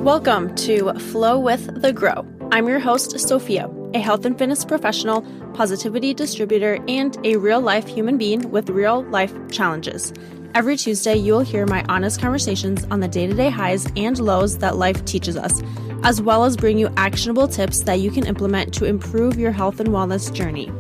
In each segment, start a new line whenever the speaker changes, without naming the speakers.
Welcome to Flow with the Grow. I'm your host, Sophia, a health and fitness professional, positivity distributor, and a real-life human being with real-life challenges. Every Tuesday, you will hear my honest conversations on the day-to-day highs and lows that life teaches us, as well as bring you actionable tips that you can implement to improve your health and wellness journey.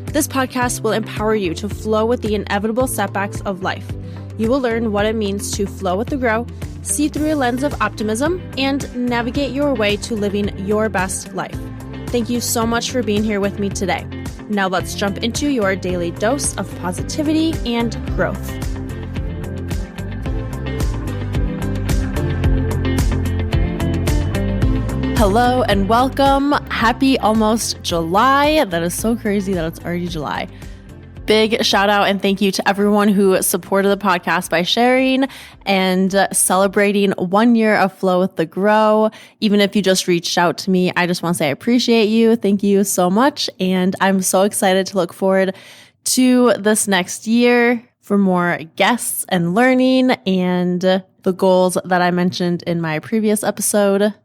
This podcast will empower you to flow with the inevitable setbacks of life. You will learn what it means to flow with the grow, see through a lens of optimism, and navigate your way to living your best life. Thank you so much for being here with me today. Now let's jump into your daily dose of positivity and growth. Hello and welcome. Happy almost July. That is so crazy that it's already July. Big shout out and thank you to everyone who supported the podcast by sharing and celebrating 1 year of Flow with the Grow. Even if you just reached out to me, I just want to say I appreciate you. Thank you so much. And I'm so excited to look forward to this next year for more guests and learning and the goals that I mentioned in my previous episode.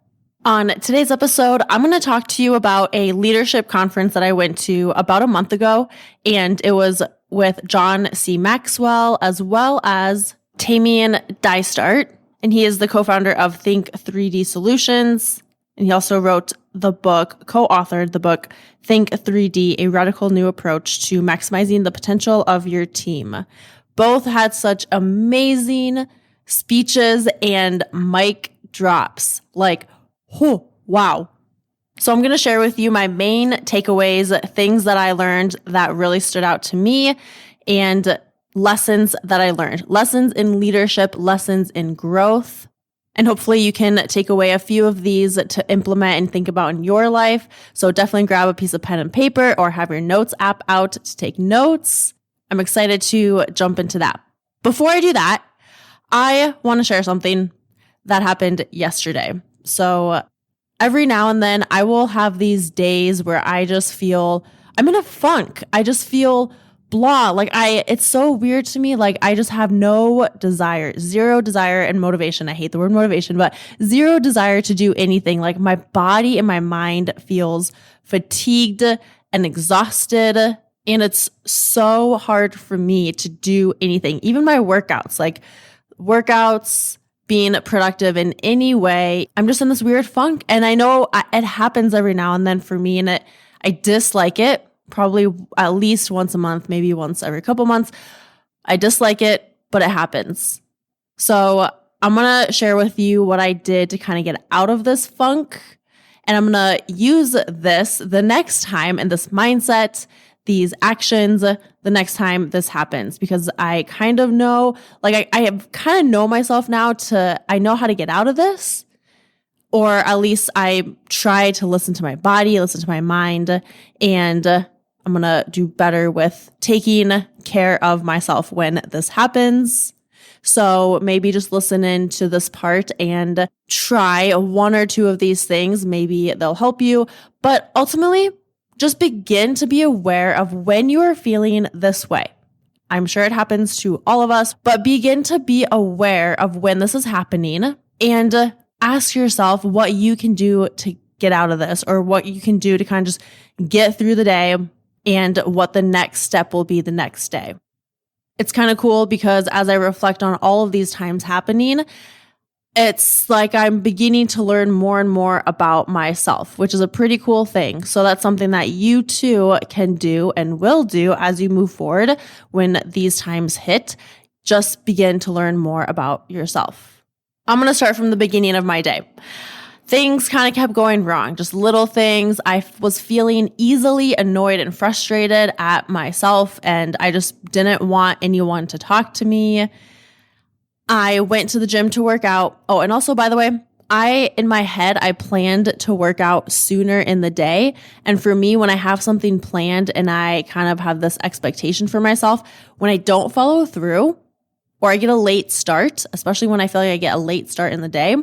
On today's episode, I'm going to talk to you about a leadership conference that I went to about a month ago, and it was with John C. Maxwell as well as Tamien Dystart, and he is the co-founder of Think 3D Solutions, and he also co-authored the book, Think 3D, A Radical New Approach to Maximizing the Potential of Your Team. Both had such amazing speeches and mic drops, oh, wow. So I'm going to share with you my main takeaways, things that I learned that really stood out to me, and lessons that I learned. Lessons in leadership, lessons in growth. And hopefully you can take away a few of these to implement and think about in your life. So definitely grab a piece of pen and paper or have your notes app out to take notes. I'm excited to jump into that. Before I do that, I want to share something that happened yesterday. So every now and then I will have these days where I just feel I'm in a funk. I just feel blah. It's so weird to me. I just have no desire, zero desire and motivation. I hate the word motivation, but zero desire to do anything. My body and my mind feels fatigued and exhausted. And it's so hard for me to do anything. Even my workouts, being productive in any way. I'm just in this weird funk. And I know it happens every now and then for me, and I dislike it probably at least once a month, maybe once every couple months. I dislike it, but it happens. So I'm going to share with you what I did to kind of get out of this funk. And I'm going to use this the next time and this mindset, these actions the next time this happens, because I kind of know, I have kind of know myself now I know how to get out of this, or at least I try to listen to my body, listen to my mind, and I'm going to do better with taking care of myself when this happens. So maybe just listen into this part and try one or two of these things. Maybe they'll help you, but ultimately, just begin to be aware of when you are feeling this way. I'm sure it happens to all of us, but begin to be aware of when this is happening and ask yourself what you can do to get out of this, or what you can do to kind of just get through the day, and what the next step will be the next day. It's kind of cool because as I reflect on all of these times happening, it's like I'm beginning to learn more and more about myself, which is a pretty cool thing. So that's something that you too can do and will do as you move forward when these times hit. Just begin to learn more about yourself. I'm going to start from the beginning of my day. Things kind of kept going wrong, just little things. I was feeling easily annoyed and frustrated at myself, and I just didn't want anyone to talk to me. I went to the gym to work out. Oh, and also, by the way, in my head, I planned to work out sooner in the day. And for me, when I have something planned and I kind of have this expectation for myself, when I don't follow through or I get a late start, especially when I feel like I get a late start in the day,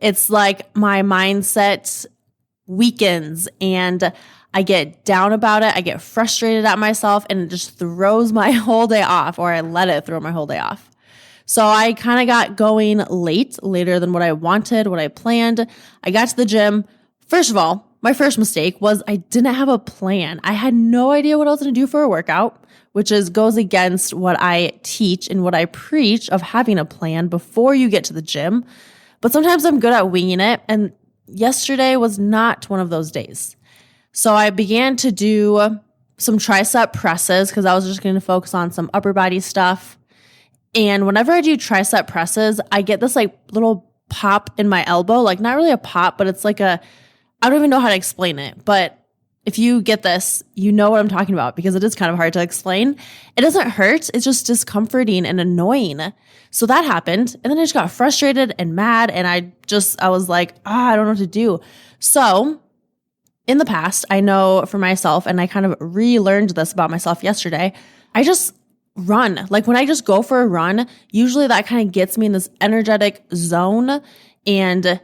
it's like my mindset weakens and I get down about it. I get frustrated at myself and it just throws my whole day off, or I let it throw my whole day off. So I kind of got going later than what I wanted, what I planned. I got to the gym. First of all, my first mistake was I didn't have a plan. I had no idea what I was going to do for a workout, which goes against what I teach and what I preach of having a plan before you get to the gym. But sometimes I'm good at winging it. And yesterday was not one of those days. So I began to do some tricep presses because I was just going to focus on some upper body stuff. And whenever I do tricep presses, I get this like little pop in my elbow, like not really a pop, but it's like I don't even know how to explain it, but if you get this, you know what I'm talking about because it is kind of hard to explain. It doesn't hurt. It's just discomforting and annoying. So that happened. And then I just got frustrated and mad. And I was like, I don't know what to do. So in the past, I know for myself, and I kind of relearned this about myself yesterday, I just run. Like when I just go for a run, usually that kind of gets me in this energetic zone and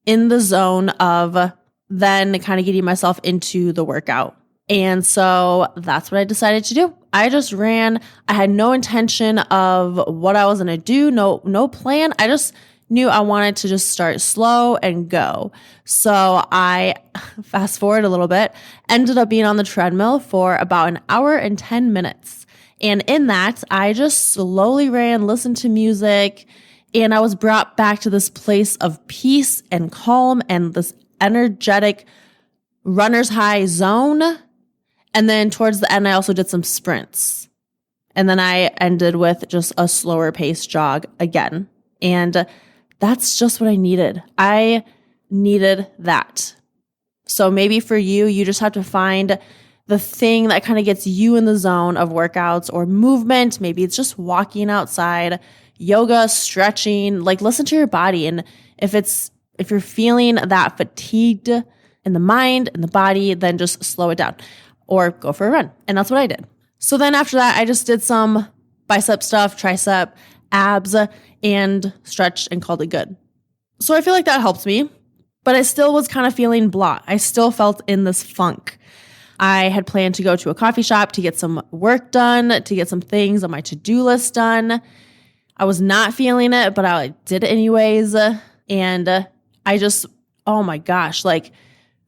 in the zone of then kind of getting myself into the workout. And so that's what I decided to do. I just ran. I had no intention of what I was going to do, no plan. I just knew I wanted to just start slow and go. So I, fast forward a little bit, ended up being on the treadmill for about an hour and 10 minutes. And in that, I just slowly ran, listened to music, and I was brought back to this place of peace and calm and this energetic runner's high zone. And then towards the end, I also did some sprints. And then I ended with just a slower pace jog again. And that's just what I needed. I needed that. So maybe for you, you just have to find the thing that kind of gets you in the zone of workouts or movement. Maybe it's just walking outside, yoga, stretching, like listen to your body. And if you're feeling that fatigued in the mind and the body, then just slow it down or go for a run. And that's what I did. So then after that, I just did some bicep stuff, tricep, abs, and stretched and called it good. So I feel like that helped me, but I still was kind of feeling blah. I still felt in this funk. I had planned to go to a coffee shop to get some work done, to get some things on my to-do list done. I was not feeling it, but I did it anyways. And I just, oh my gosh, like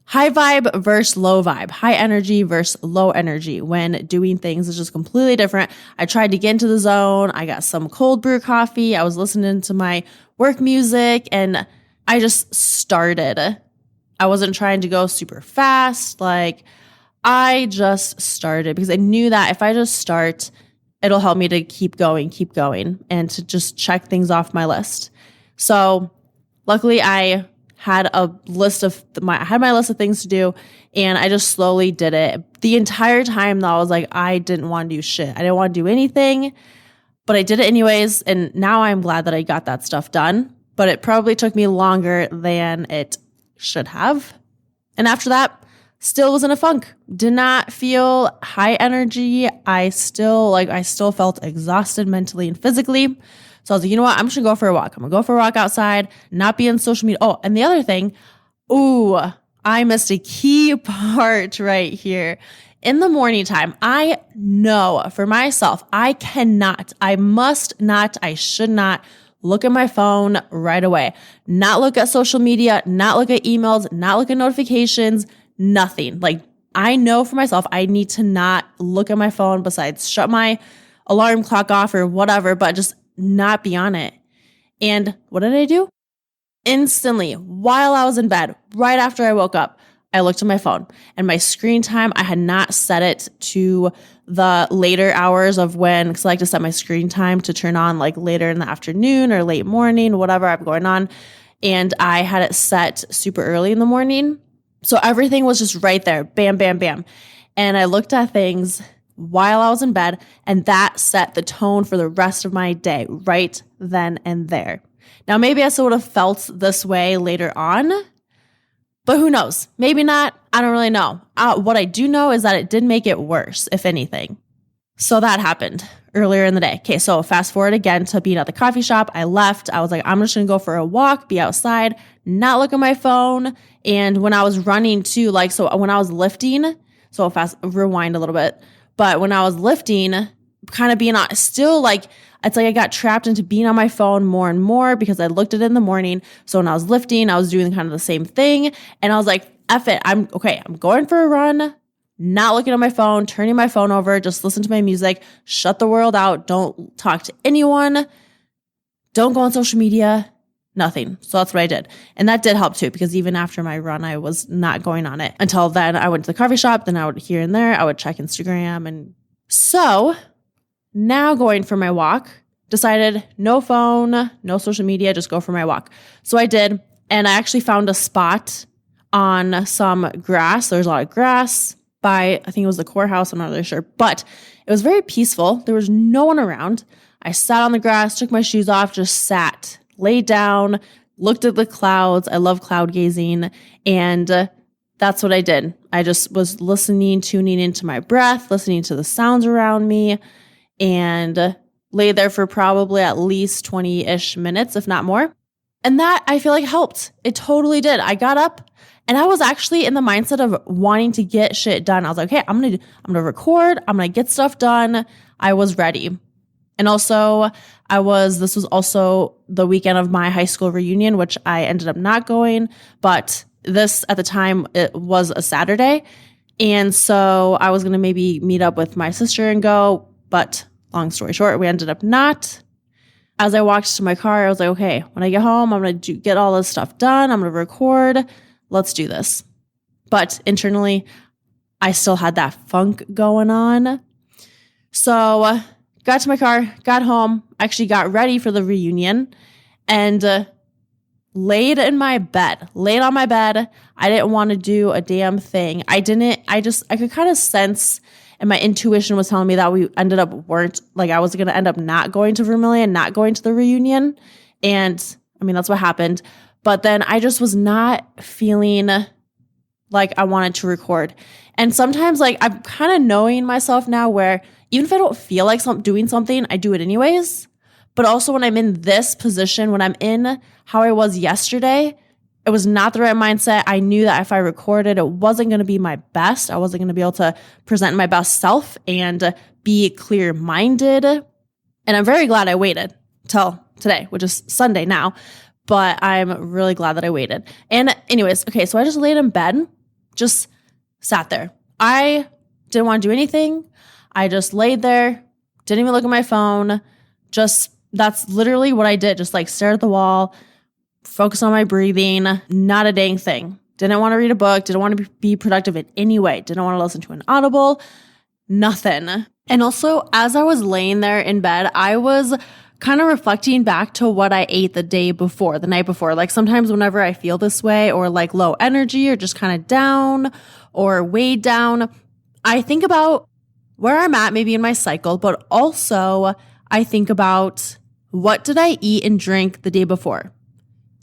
high vibe versus low vibe, high energy versus low energy when doing things is just completely different. I tried to get into the zone. I got some cold brew coffee. I was listening to my work music and I just started. I wasn't trying to go super fast. Like I just started because I knew that if I just start, it'll help me to keep going and to just check things off my list. So luckily, I had my list of things to do, and I just slowly did it. The entire time, though, I was like, I didn't want to do shit. I didn't want to do anything, but I did it anyways, and now I'm glad that I got that stuff done, but it probably took me longer than it should have. And after that, still was in a funk. Did not feel high energy. I still felt exhausted mentally and physically. So I was like, you know what? I'm just going to go for a walk. I'm going to go for a walk outside, not be on social media. Oh, and the other thing, I missed a key part right here. In the morning time, I know for myself, I must not, I should not look at my phone right away. Not look at social media, not look at emails, not look at notifications, nothing. Like I know for myself, I need to not look at my phone besides shut my alarm clock off or whatever, but just not be on it. And what did I do? Instantly, while I was in bed, right after I woke up, I looked at my phone and my screen time, I had not set it to the later hours of when, because I like to set my screen time to turn on like later in the afternoon or late morning, whatever I'm going on. And I had it set super early in the morning. So everything was just right there, bam, bam, bam. And I looked at things while I was in bed, and that set the tone for the rest of my day right then and there. Now, maybe I still would have felt this way later on, but who knows? Maybe not. I don't really know. What I do know is that it did make it worse, if anything. So that happened earlier in the day. Okay, so fast forward again to being at the coffee shop. I left. I was like, I'm just going to go for a walk, be outside, not look at my phone. And when I was running too, when I was lifting, so rewind a little bit. But when I was lifting, kind of being on, still like, it's like I got trapped into being on my phone more and more because I looked at it in the morning. So when I was lifting, I was doing kind of the same thing. And I was like, F it. I'm going for a run, not looking at my phone, turning my phone over, just listen to my music, shut the world out. Don't talk to anyone. Don't go on social media, nothing. So that's what I did. And that did help too, because even after my run, I was not going on it. Until then, I went to the coffee shop, then I would here and there, I would check Instagram. And so now going for my walk, decided no phone, no social media, just go for my walk. So I did. And I actually found a spot on some grass. There's a lot of grass by, I think it was the courthouse. I'm not really sure, but it was very peaceful. There was no one around. I sat on the grass, took my shoes off, just sat, laid down, looked at the clouds. I love cloud gazing. And that's what I did. I just was listening, tuning into my breath, listening to the sounds around me, and lay there for probably at least 20-ish minutes, if not more. And that I feel like helped. It totally did. I got up and I was actually in the mindset of wanting to get shit done. I was like, hey, I'm going to record. I'm going to get stuff done. I was ready. And also this was also the weekend of my high school reunion, which I ended up not going, but this at the time, it was a Saturday. And so I was going to maybe meet up with my sister and go, but long story short, we ended up not. As I walked to my car, I was like, okay, when I get home, I'm going to get all this stuff done. I'm going to record. Let's do this. But internally, I still had that funk going on. So got to my car, got home, actually got ready for the reunion, and laid on my bed. I didn't want to do a damn thing. I could kind of sense, and my intuition was telling me that we ended up I was going to end up not going to Vermilion, not going to the reunion. And I mean, that's what happened. But then I just was not feeling like I wanted to record. And sometimes like I'm kind of knowing myself now where even if I don't feel like doing something, I do it anyways. But also when I'm in this position, when I'm in how I was yesterday, it was not the right mindset. I knew that if I recorded, it wasn't going to be my best. I wasn't going to be able to present my best self and be clear-minded. And I'm very glad I waited till today, which is Sunday now. But I'm really glad that I waited. And anyways, okay, so I just laid in bed, just sat there. I didn't want to do anything. I just laid there, didn't even look at my phone. That's literally what I did. Just like stare at the wall, focus on my breathing, not a dang thing. Didn't want to read a book, didn't want to be productive in any way, didn't want to listen to an audible, nothing. And also, as I was laying there in bed, I was kind of reflecting back to what I ate the night before. Like sometimes whenever I feel this way or like low energy or just kind of down or weighed down, I think about where I'm at maybe in my cycle, but also I think about what did I eat and drink the day before,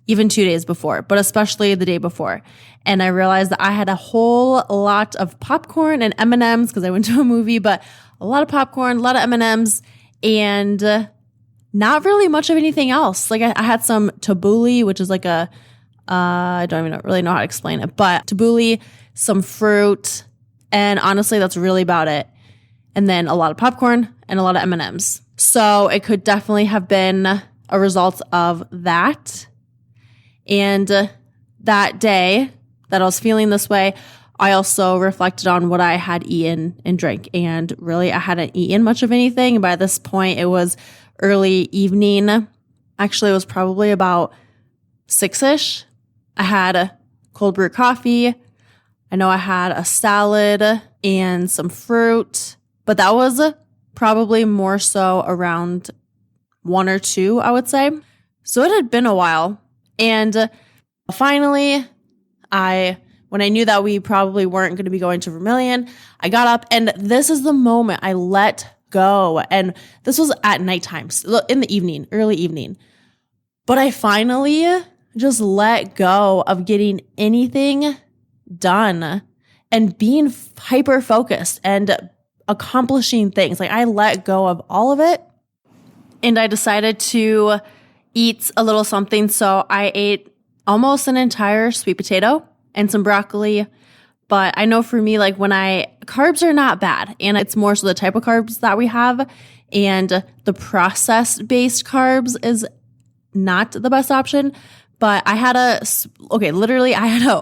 even 2 days before, but especially the day before. And I realized that I had a whole lot of popcorn and M&Ms because I went to a movie, but a lot of popcorn, a lot of M&Ms, and not really much of anything else. Like I had some tabbouleh, which is like I don't even really know how to explain it, but tabbouleh, some fruit, and honestly, that's really about it. And then a lot of popcorn and a lot of M&Ms. So it could definitely have been a result of that. And that day that I was feeling this way, I also reflected on what I had eaten and drank. And really, I hadn't eaten much of anything. By this point, it was early evening. Actually, it was probably about 6-ish. I had a cold brew coffee. I know I had a salad and some fruit, but that was probably more so around 1 or 2, I would say. So it had been a while. And finally, when I knew that we probably weren't going to be going to Vermilion, I got up, and this is the moment I let go. And this was at nighttime, in the evening, early evening. But I finally just let go of getting anything done and being hyper focused and accomplishing things. Like I let go of all of it, and I decided to eat a little something. So I ate almost an entire sweet potato and some broccoli. But I know for me, like carbs are not bad. And it's more so the type of carbs that we have And the processed-based carbs is not the best option. But I had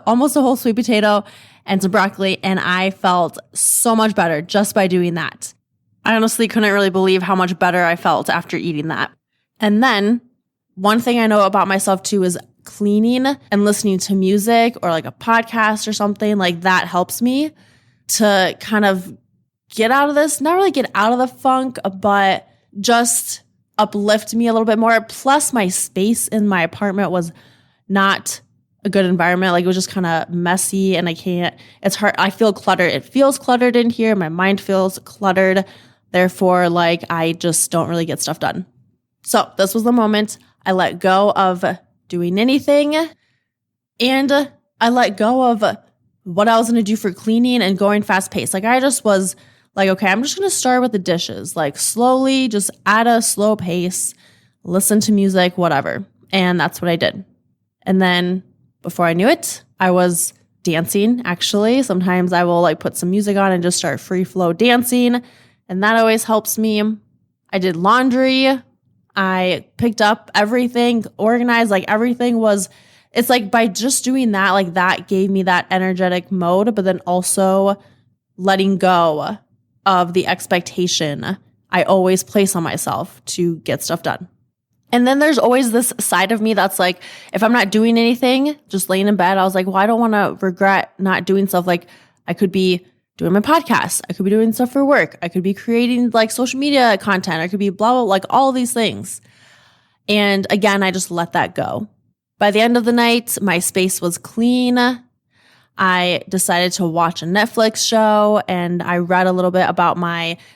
almost a whole sweet potato and some broccoli, and I felt so much better just by doing that. I honestly couldn't really believe how much better I felt after eating that. And then one thing I know about myself too is cleaning and listening to music or like a podcast or something like that helps me to kind of get out of this, not really get out of the funk, but just uplift me a little bit more. Plus my space in my apartment was not a good environment. Like it was just kind of messy and it's hard. I feel cluttered. It feels cluttered in here. My mind feels cluttered. Therefore, like I just don't really get stuff done. So this was the moment I let go of doing anything, and I let go of what I was going to do for cleaning and going fast paced. Like I just was like, okay, I'm just going to start with the dishes, like slowly, just at a slow pace, listen to music, whatever. And that's what I did. And then before I knew it, I was dancing. Actually, sometimes I will like put some music on and just start free flow dancing. And that always helps me. I did laundry. I picked up everything, organized, like everything was, it's like by just doing that, like that gave me that energetic mode, but then also letting go of the expectation I always place on myself to get stuff done. And then there's always this side of me that's like, if I'm not doing anything, just laying in bed, I was like, well, I don't want to regret not doing stuff. Like I could be doing my podcast. I could be doing stuff for work. I could be creating like social media content. I could be blah, blah, like all these things. And again, I just let that go. By the end of the night, my space was clean. I decided to watch a Netflix show and I read a little bit about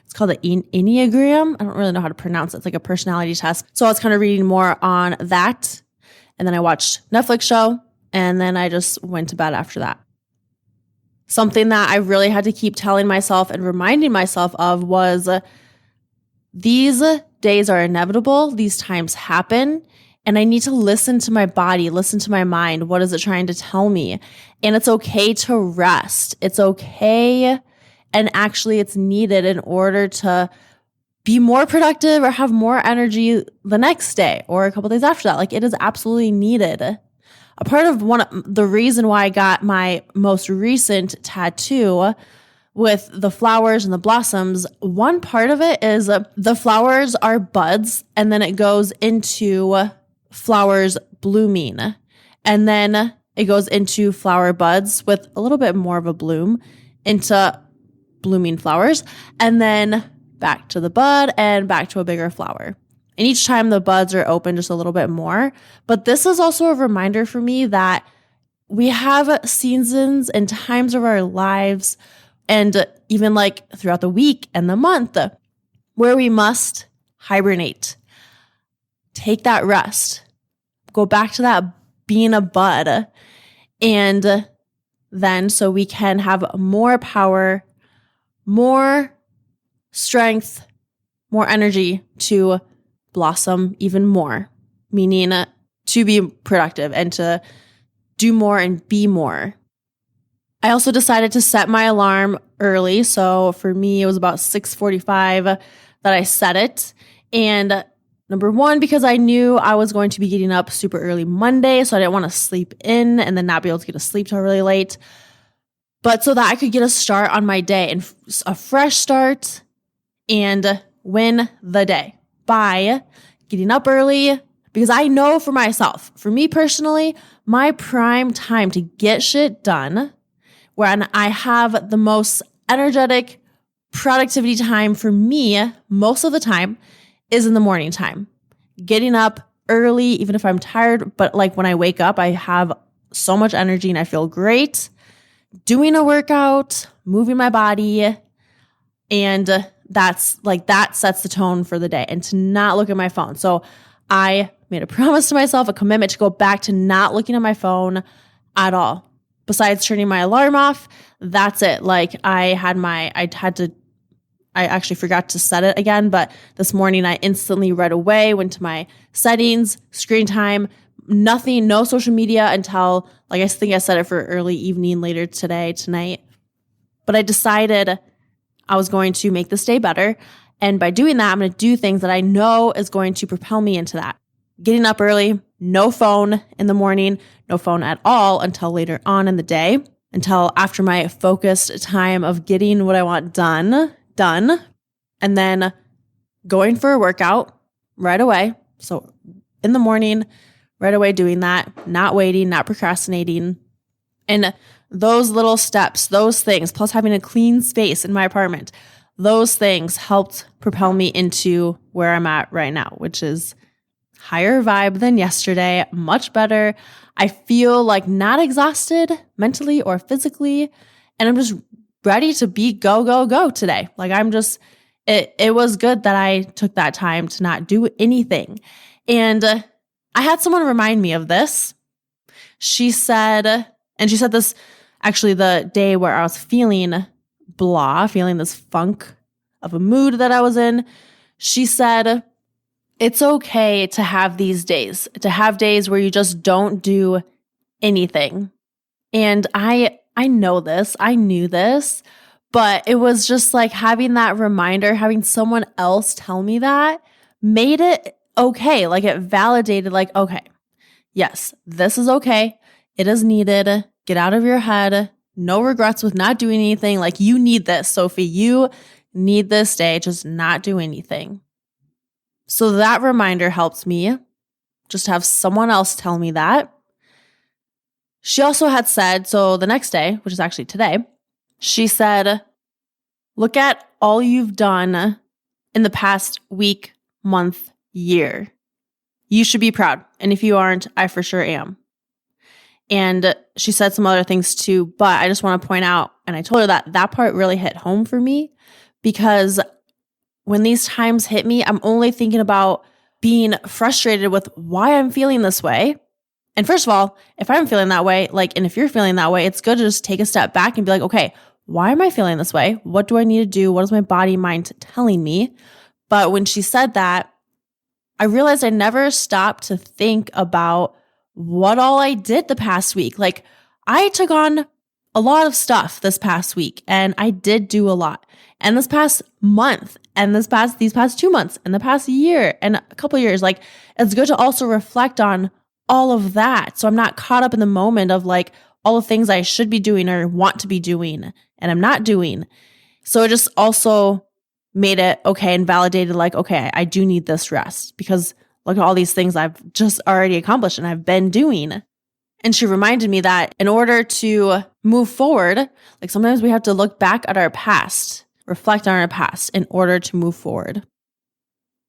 it's called the Enneagram. I don't really know how to pronounce it. It's like a personality test. So I was kind of reading more on that. And then I watched Netflix show and then I just went to bed after that. Something that I really had to keep telling myself and reminding myself of was these days are inevitable. These times happen. And I need to listen to my body, listen to my mind. What is it trying to tell me? And it's okay to rest. It's okay. And actually it's needed in order to be more productive or have more energy the next day or a couple days after that. Like it is absolutely needed. A part of the reason why I got my most recent tattoo with the flowers and the blossoms, one part of it is the flowers are buds and then it goes into flowers blooming. And then it goes into flower buds with a little bit more of a bloom into blooming flowers and then back to the bud and back to a bigger flower. And each time the buds are open just a little bit more. But this is also a reminder for me that we have seasons and times of our lives and even like throughout the week and the month where we must hibernate, take that rest, go back to that being a bud. And then so we can have more power, more strength, more energy to blossom even more, meaning to be productive and to do more and be more. I also decided to set my alarm early. So for me, it was about 6:45 that I set it. And number one, because I knew I was going to be getting up super early Monday, so I didn't want to sleep in and then not be able to get to sleep till really late. But so that I could get a start on my day and a fresh start and win the day by getting up early, because I know for myself, for me personally, my prime time to get shit done, when I have the most energetic productivity time for me most of the time is in the morning time. Getting up early, even if I'm tired, but like when I wake up, I have so much energy and I feel great. Doing a workout, moving my body, and that sets the tone for the day, and to not look at my phone. So I made a promise to myself, a commitment to go back to not looking at my phone at all. Besides turning my alarm off, that's it. Like I actually forgot to set it again, but this morning I instantly right away went to my settings, screen time, nothing, no social media until, like I think I set it for early evening later tonight. But I decided I was going to make this day better. And by doing that, I'm going to do things that I know is going to propel me into that. Getting up early, no phone in the morning, no phone at all until later on in the day, until after my focused time of getting what I want done. And then going for a workout right away. So in the morning, right away doing that, not waiting, not procrastinating. And those little steps, those things, plus having a clean space in my apartment, those things helped propel me into where I'm at right now, which is higher vibe than yesterday, much better. I feel like not exhausted mentally or physically, and I'm just ready to be go today. Like it was good that I took that time to not do anything. And I had someone remind me of this. She said this actually the day where I was feeling feeling this funk of a mood that I was in. She said, it's okay to have these days, to have days where you just don't do anything. And I know this, I knew this, but it was just like having that reminder, having someone else tell me that made it okay. Like it validated, like, okay, yes, this is okay. It is needed. Get out of your head. No regrets with not doing anything. Like you need this, Sophie. You need this day. Just not do anything. So that reminder helps me just have someone else tell me that. She also had said, so the next day, which is actually today, she said, look at all you've done in the past week, month, year. You should be proud. And if you aren't, I for sure am. And she said some other things too, but I just want to point out, and I told her that part really hit home for me because when these times hit me, I'm only thinking about being frustrated with why I'm feeling this way. And first of all, if I'm feeling that way, and if you're feeling that way, it's good to just take a step back and be like, okay, why am I feeling this way? What do I need to do? What is my body, mind telling me? But when she said that, I realized I never stopped to think about what all I did the past week. Like I took on a lot of stuff this past week and I did do a lot. And this past month and these past 2 months and the past year and a couple of years, like it's good to also reflect on all of that. So I'm not caught up in the moment of like all the things I should be doing or want to be doing and I'm not doing. So it just also made it okay and validated like, okay, I do need this rest because look at all these things I've just already accomplished and I've been doing. And she reminded me that in order to move forward, like sometimes we have to look back at our past, reflect on our past in order to move forward.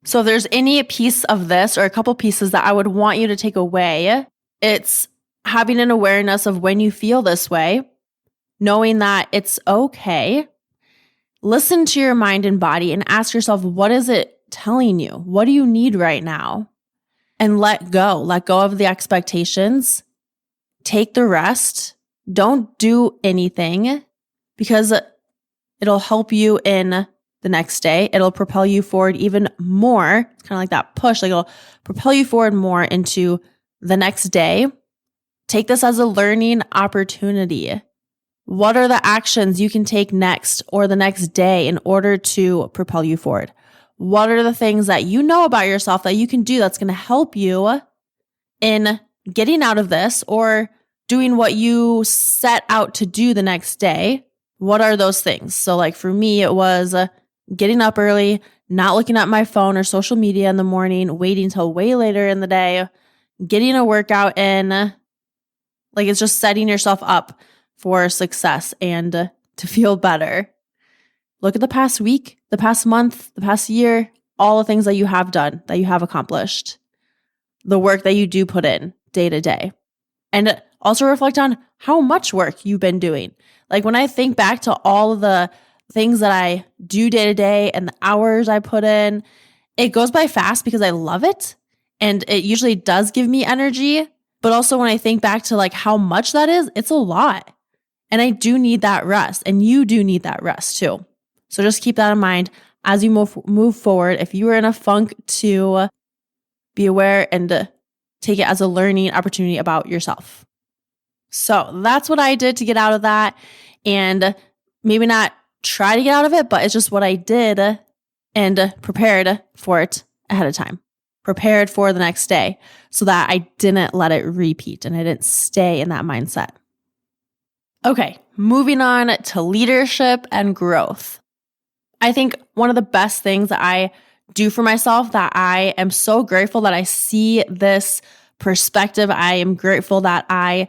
So if there's any piece of this or a couple pieces that I would want you to take away, it's having an awareness of when you feel this way, knowing that it's okay. Listen to your mind and body and ask yourself, what is it telling you? What do you need right now? And let go of the expectations. Take the rest. Don't do anything because it'll help you in the next day. It'll propel you forward even more. It's kind of like that push, like it'll propel you forward more into the next day. Take this as a learning opportunity. What are the actions you can take next or the next day in order to propel you forward? What are the things that you know about yourself that you can do that's going to help you in getting out of this or doing what you set out to do the next day? What are those things? So like for me, it was getting up early, not looking at my phone or social media in the morning, waiting till way later in the day, getting a workout in. Like it's just setting yourself up for success and to feel better. Look at the past week, the past month, the past year, all the things that you have done, that you have accomplished, the work that you do put in day to day. And also reflect on how much work you've been doing. Like when I think back to all of the things that I do day to day and the hours I put in, it goes by fast because I love it. And it usually does give me energy. But also when I think back to like how much that is, it's a lot. And I do need that rest. And you do need that rest too. So just keep that in mind as you move forward. If you are in a funk, to be aware and take it as a learning opportunity about yourself. So that's what I did to get out of that. And maybe not try to get out of it, but it's just what I did. and prepared for it ahead of time, prepared for the next day so that I didn't let it repeat and I didn't stay in that mindset. Okay, moving on to leadership and growth. I think one of the best things that I do for myself, that I am so grateful that I see this perspective. I am grateful that I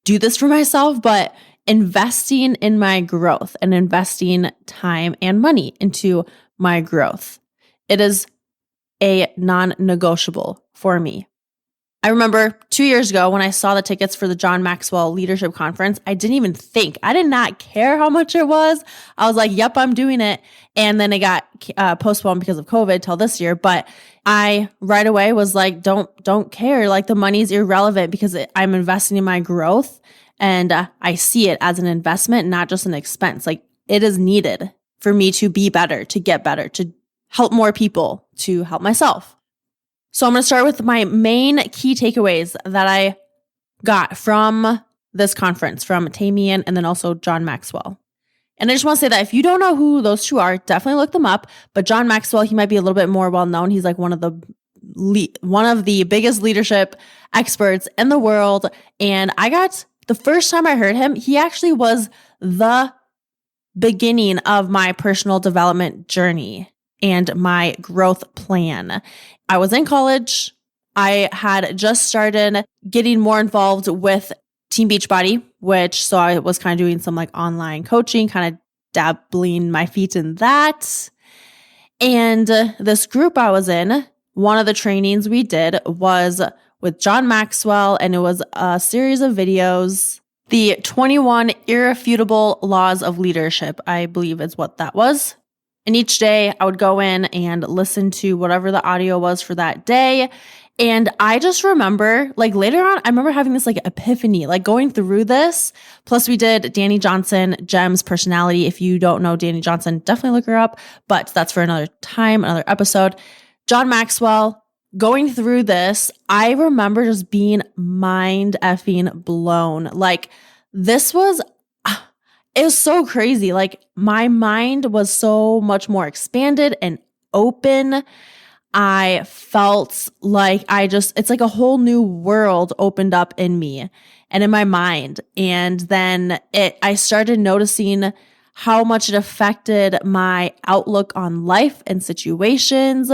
do this for myself, but investing in my growth and investing time and money into my growth. It is a non-negotiable for me. I remember 2 years ago when I saw the tickets for the John Maxwell Leadership Conference, I didn't even think. I did not care how much it was. I was like, yep, I'm doing it. And then it got postponed because of COVID till this year. But I right away was like, don't care. Like the money's irrelevant because I'm investing in my growth and I see it as an investment, not just an expense. Like it is needed for me to be better, to get better, to help more people, to help myself. So I'm going to start with my main key takeaways that I got from this conference, from Tamien and then also John Maxwell. And I just want to say that if you don't know who those two are, definitely look them up. But John Maxwell, he might be a little bit more well-known. He's like one of the biggest leadership experts in the world. And the first time I heard him, he actually was the beginning of my personal development journey and my growth plan. I was in college. I had just started getting more involved with Team Beachbody, so I was kind of doing some like online coaching, kind of dabbling my feet in that. And this group I was in, one of the trainings we did was with John Maxwell, and it was a series of videos. The 21 Irrefutable Laws of Leadership, I believe is what that was. And each day I would go in and listen to whatever the audio was for that day. And I just remember, like later on, I remember having this like epiphany, like going through this. Plus we did Danny Johnson, Gem's Personality. If you don't know Danny Johnson, definitely look her up. But that's for another time, another episode. John Maxwell, going through this, I remember just being mind effing blown. Like this was... It was so crazy. Like my mind was so much more expanded and open. I felt like it's like a whole new world opened up in me and in my mind. And then I started noticing how much it affected my outlook on life and situations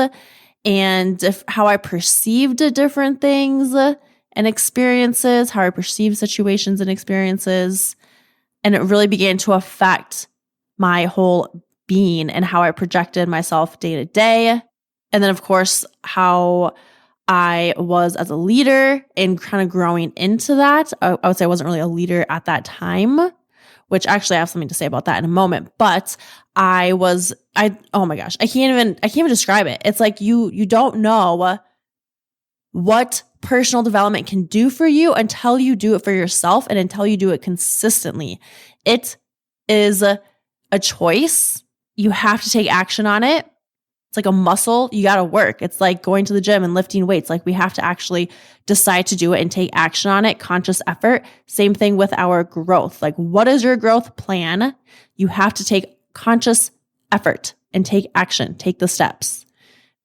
and how I perceived different things and experiences, how I perceived situations and experiences. And it really began to affect my whole being and how I projected myself day to day. And then, of course, how I was as a leader and kind of growing into that. I would say I wasn't really a leader at that time, which actually I have something to say about that in a moment. But oh my gosh, I can't even describe it. It's like you don't know what personal development can do for you until you do it for yourself and until you do it consistently. It is a choice. You have to take action on it. It's like a muscle. You got to work. It's like going to the gym and lifting weights. Like we have to actually decide to do it and take action on it, conscious effort. Same thing with our growth. Like what is your growth plan? You have to take conscious effort and take action, take the steps,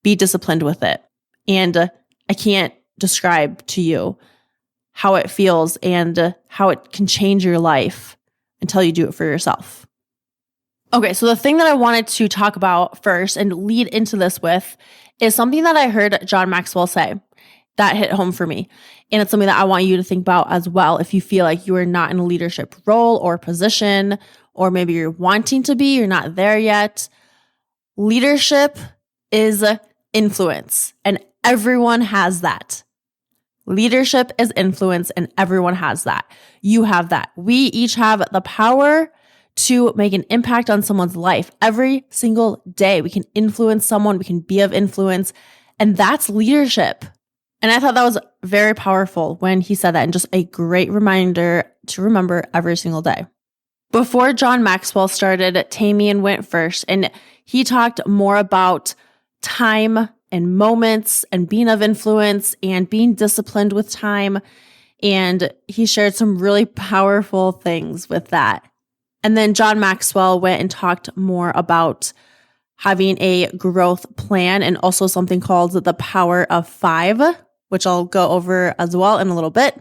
be disciplined with it. And I can't describe to you how it feels and how it can change your life until you do it for yourself. Okay, so the thing that I wanted to talk about first and lead into this with is something that I heard John Maxwell say that hit home for me. And it's something that I want you to think about as well if you feel like you are not in a leadership role or position, or maybe you're wanting to be, you're not there yet. Leadership is influence, and everyone has that. Leadership is influence, and everyone has that. You have that. We each have the power to make an impact on someone's life every single day. We can influence someone. We can be of influence, and that's leadership. And I thought that was very powerful when he said that, and just a great reminder to remember every single day. Before John Maxwell started, Tamien went first, and he talked more about time and moments and being of influence and being disciplined with time. And he shared some really powerful things with that. And then John Maxwell went and talked more about having a growth plan, and also something called the Power of Five, which I'll go over as well in a little bit.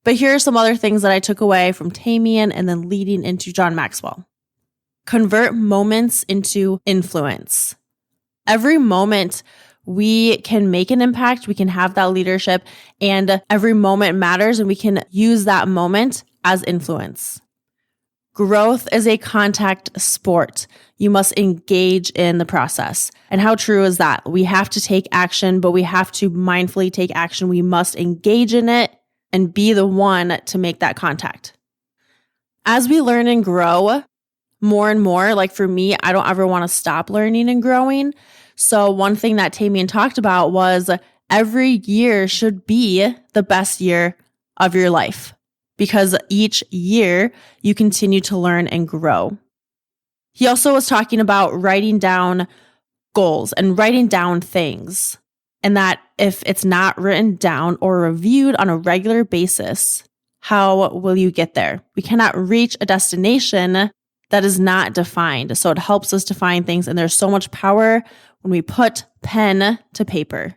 But here are some other things that I took away from Tamien and then leading into John Maxwell. Convert moments into influence. Every moment we can make an impact, we can have that leadership, and every moment matters, and we can use that moment as influence. Growth is a contact sport. You must engage in the process. And how true is that? We have to take action, but we have to mindfully take action. We must engage in it and be the one to make that contact. As we learn and grow more and more, like for me, I don't ever want to stop learning and growing. So one thing that Tamien talked about was every year should be the best year of your life, because each year you continue to learn and grow. He also was talking about writing down goals and writing down things, and that if it's not written down or reviewed on a regular basis, how will you get there? We cannot reach a destination that is not defined. So it helps us define things, and there's so much power when we put pen to paper.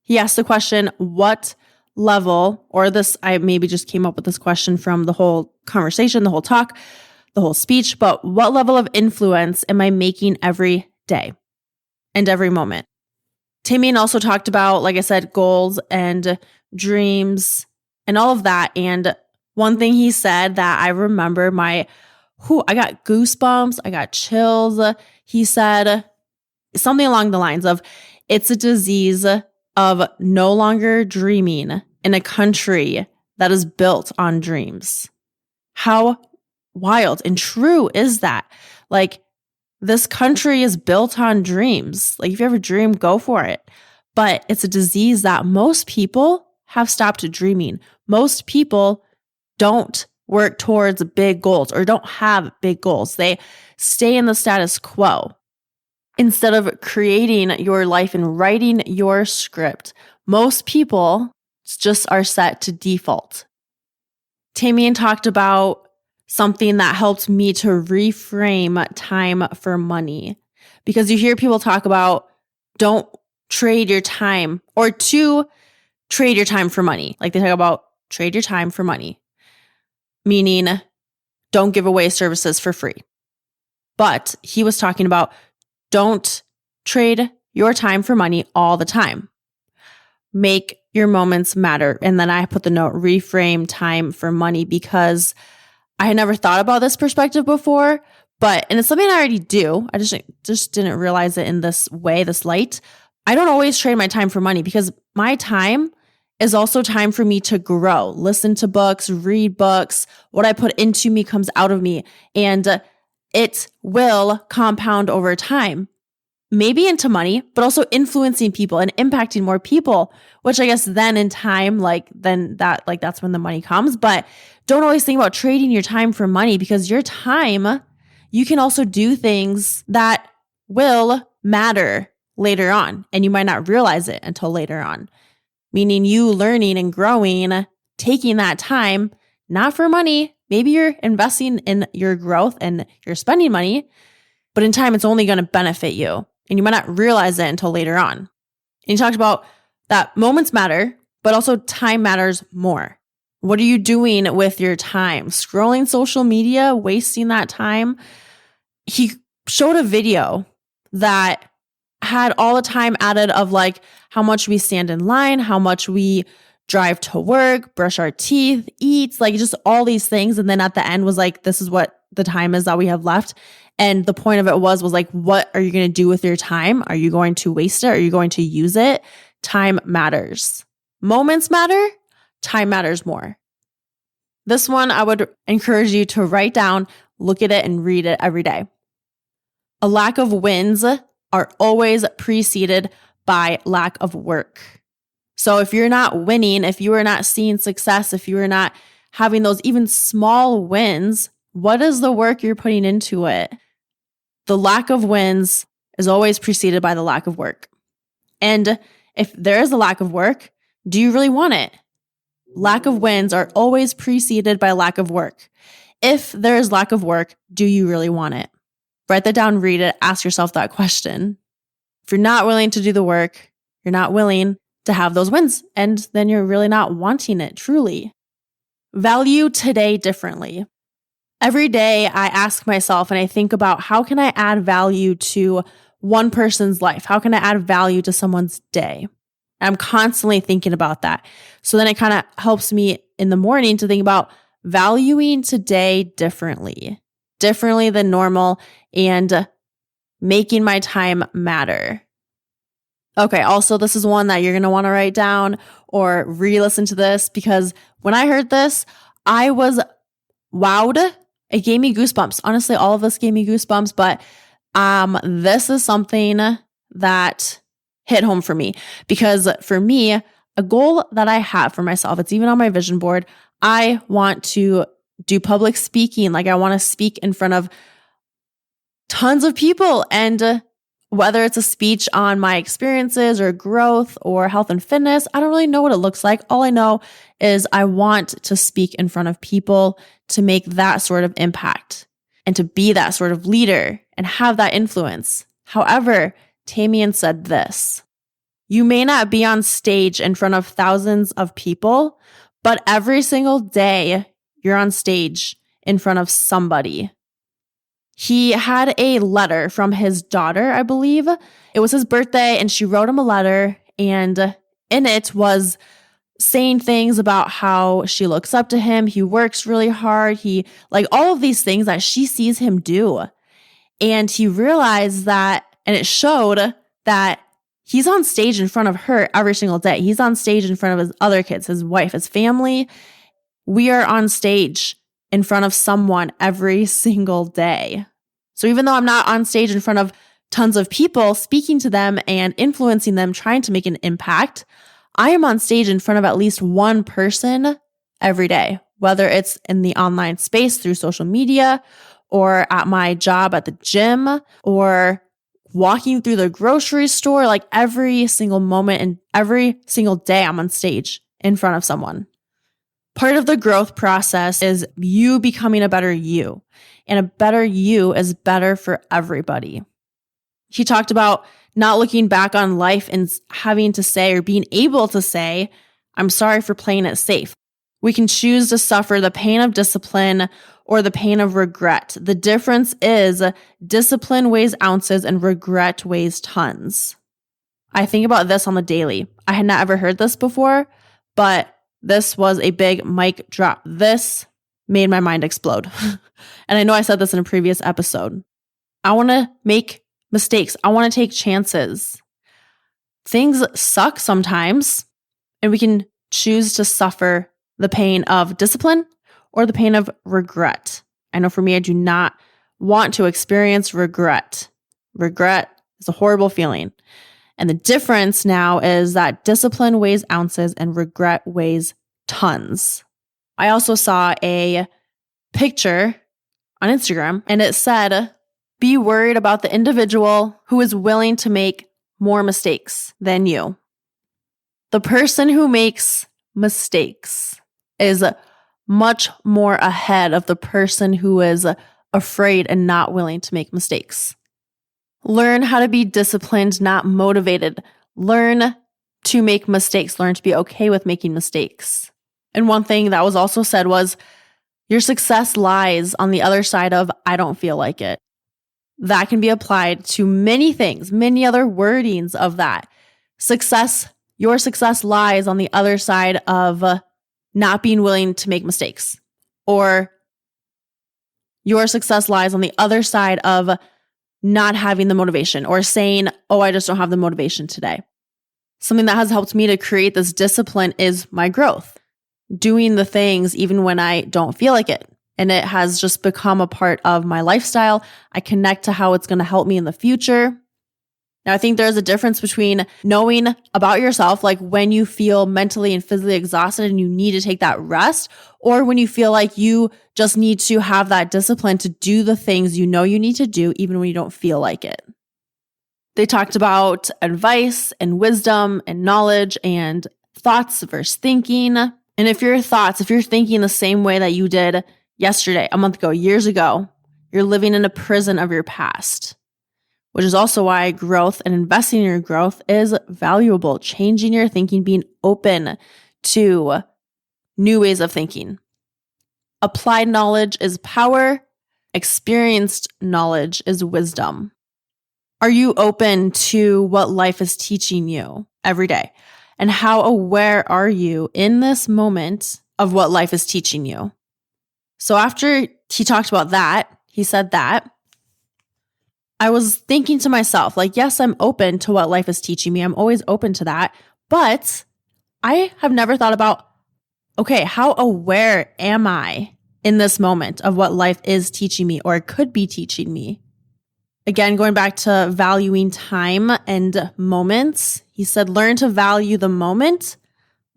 He asked the question, what level, or this, I maybe just came up with this question from the whole conversation, the whole talk, the whole speech, but what level of influence am I making every day and every moment? Tamien also talked about, like I said, goals and dreams and all of that. And one thing he said that I remember I got goosebumps, I got chills. He said something along the lines of, it's a disease of no longer dreaming in a country that is built on dreams. How wild and true is that? Like, this country is built on dreams. Like, if you have a dream, go for it. But it's a disease that most people have stopped dreaming. Most people don't work towards big goals or don't have big goals. They stay in the status quo. Instead of creating your life and writing your script, most people just are set to default. Tamien talked about something that helped me to reframe time for money, because you hear people talk about don't trade your time, or to trade your time for money. Like, they talk about trade your time for money, meaning don't give away services for free. But he was talking about don't trade your time for money all the time. Make your moments matter. And then I put the note, reframe time for money, because I had never thought about this perspective before, and it's something I already do. I just didn't realize it in this way, this light. I don't always trade my time for money, because my time is also time for me to grow, listen to books, read books. What I put into me comes out of me, and it will compound over time, maybe into money, but also influencing people and impacting more people, which I guess then in time, that's when the money comes. But don't always think about trading your time for money, because your time, you can also do things that will matter later on, and you might not realize it until later on. Meaning you learning and growing, taking that time, not for money. Maybe you're investing in your growth and you're spending money, but in time, it's only going to benefit you. And you might not realize it until later on. And he talked about that moments matter, but also time matters more. What are you doing with your time? Scrolling social media, wasting that time? He showed a video that had all the time added of like how much we stand in line, how much we drive to work, brush our teeth, eat, like just all these things. And then at the end was like, this is what the time is that we have left. And the point of it was like, what are you going to do with your time? Are you going to waste it? Are you going to use it? Time matters. Moments matter. Time matters more. This one, I would encourage you to write down, look at it, and read it every day. A lack of wins are always preceded by lack of work. So if you're not winning, if you are not seeing success, if you are not having those even small wins, what is the work you're putting into it? The lack of wins is always preceded by the lack of work. And if there is a lack of work, do you really want it? Lack of wins are always preceded by lack of work. If there is lack of work, do you really want it? Write that down, read it, ask yourself that question. If you're not willing to do the work, you're not willing to have those wins, and then you're really not wanting it truly. Value today differently. Every day I ask myself and I think about how can I add value to one person's life? How can I add value to someone's day? I'm constantly thinking about that. So then it kind of helps me in the morning to think about valuing today differently than normal, and making my time matter. Okay, also, this is one that you're going to want to write down or re-listen to this, because when I heard this, I was wowed. It gave me goosebumps. Honestly, all of this gave me goosebumps, but this is something that hit home for me, because for me, a goal that I have for myself, it's even on my vision board. I want to do public speaking. Like, I want to speak in front of tons of people, and whether it's a speech on my experiences or growth or health and fitness, I don't really know what it looks like. All I know is I want to speak in front of people to make that sort of impact and to be that sort of leader and have that influence. However, Tamien said this: you may not be on stage in front of thousands of people, but every single day you're on stage in front of somebody. He had a letter from his daughter, I believe. It was his birthday, and she wrote him a letter, and in it was saying things about how she looks up to him. He works really hard. He, like, all of these things that she sees him do. And he realized that, and it showed that he's on stage in front of her every single day. He's on stage in front of his other kids, his wife, his family. We are on stage in front of someone every single day. So even though I'm not on stage in front of tons of people, speaking to them and influencing them, trying to make an impact, I am on stage in front of at least one person every day, whether it's in the online space through social media, or at my job at the gym, or walking through the grocery store. Like, every single moment and every single day I'm on stage in front of someone. Part of the growth process is you becoming a better you, and a better you is better for everybody. He talked about not looking back on life and having to say, or being able to say, I'm sorry for playing it safe. We can choose to suffer the pain of discipline or the pain of regret. The difference is discipline weighs ounces and regret weighs tons. I think about this on the daily. I had not ever heard this before, but this was a big mic drop. This made my mind explode. And I know I said this in a previous episode. I want to make mistakes. I want to take chances. Things suck sometimes, and we can choose to suffer the pain of discipline or the pain of regret. I know for me, I do not want to experience regret. Regret is a horrible feeling. And the difference now is that discipline weighs ounces and regret weighs tons. I also saw a picture on Instagram, and it said, be worried about the individual who is willing to make more mistakes than you. The person who makes mistakes is much more ahead of the person who is afraid and not willing to make mistakes. Learn how to be disciplined, not motivated. Learn to make mistakes. Learn to be okay with making mistakes. And one thing that was also said was, your success lies on the other side of, I don't feel like it. That can be applied to many things, many other wordings of that. Your success lies on the other side of not being willing to make mistakes. Or your success lies on the other side of not having the motivation, or saying, oh, I just don't have the motivation today. Something that has helped me to create this discipline is my growth. Doing the things even when I don't feel like it. And it has just become a part of my lifestyle. I connect to how it's going to help me in the future. Now, I think there's a difference between knowing about yourself, like when you feel mentally and physically exhausted and you need to take that rest, or when you feel like you just need to have that discipline to do the things you know you need to do, even when you don't feel like it. They talked about advice and wisdom and knowledge and thoughts versus thinking. And if you're thinking the same way that you did yesterday, a month ago, years ago, You're living in a prison of your past, which is also why growth and investing in your growth is valuable. Changing your thinking, being open to new ways of thinking. Applied knowledge is power. Experienced knowledge is wisdom. Are you open to what life is teaching you every day? And how aware are you in this moment of what life is teaching you? So after he talked about that, he said that, I was thinking to myself, like, yes, I'm open to what life is teaching me. I'm always open to that. But I have never thought about, okay, how aware am I in this moment of what life is teaching me or could be teaching me? Again, going back to valuing time and moments, he said, learn to value the moment,